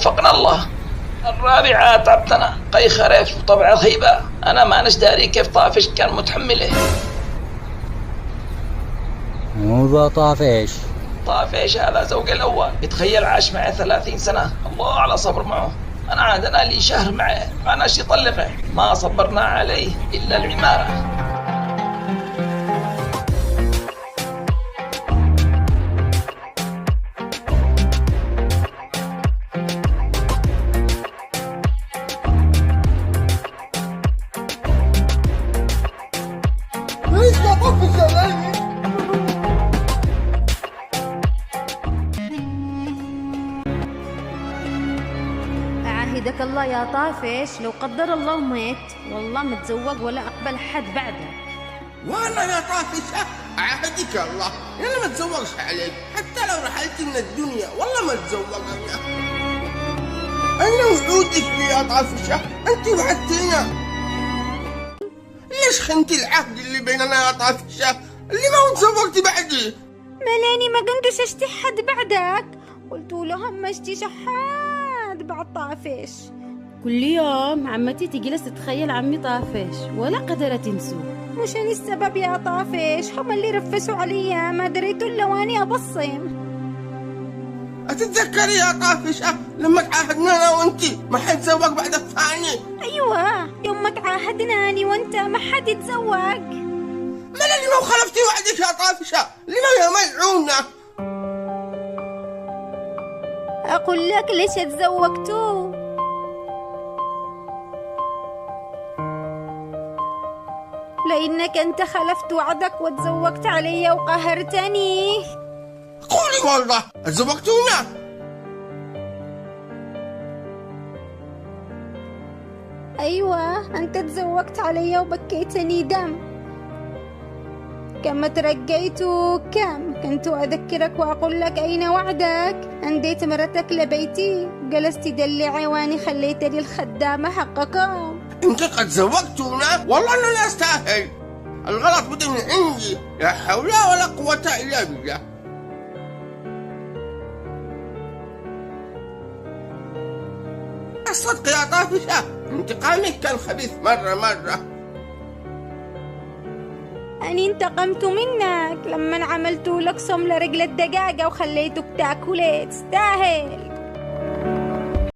وفقنا الله. الرابعة تعبتنا قي خريف وطبع رهيبة، أنا ما داري كيف طافش كان متحمله. مو ذا طافش. طافش هذا زوج الأول، يتخيل عاش معي 30 سنة، الله على صبر معه. أنا عادنا لي شهر معه ما ناش يطلقه، ما صبرنا عليه إلا العمارة. أعاهدك الله يا طافش لو قدر الله مات والله ما تزوج ولا أقبل حد بعده. وانا يا طافش أعاهدك الله انا ما اتزوجش عليك، حتى لو رحلت من الدنيا والله ما اتزوج انا وعودك لي يا طافشة، انت وعدتينا. ليش خنتي العهد اللي بيننا يا طافشة اللي ما تزوجتي بعدي؟ ملاني ما كنتش اشتي حد بعدك، قلت لهم ما اشتي حد بعد طافش. كل يوم عمتي تجلس تتخيل عمي طافش ولا قدرت تنسوه. مش أنا السبب يا طافش، هم اللي رفسوا عليا ما دريتوا الا واني ابصم. أتتذكري يا طافشة لما تعاهدنا أنا وأنتي ما حد تزوج بعد الثاني؟ أيوة يوم ما تعاهدنا أني وأنت ما حد يتزوج. مالا اللي ما خلفتي وعدك يا طافشة لما يا ملعونة؟ أقول لك ليش تزوجتوا؟ لأنك أنت خلفت وعدك وتزوجت علي وقهرتني. قولي والله تزوجتونا؟ أيوة أنت تزوجت علي وبكيتني دم. كم ترقيت وكم كنت أذكرك وأقول لك أين وعدك. أنديت مرتك لبيتي جلست دلعي واني خليتني الخدامة حقكم. انت قد زوجتونا؟ والله أنا لا أستاهل، الغلط بدأ من عندي، لا حول ولا قوة إلا بالله. الصدق يا طافشة انتقامك كان خبيث مرة. أني انتقمت منك لما عملت لك صم لرجل الدجاجة وخليتك تاكل، تستاهل.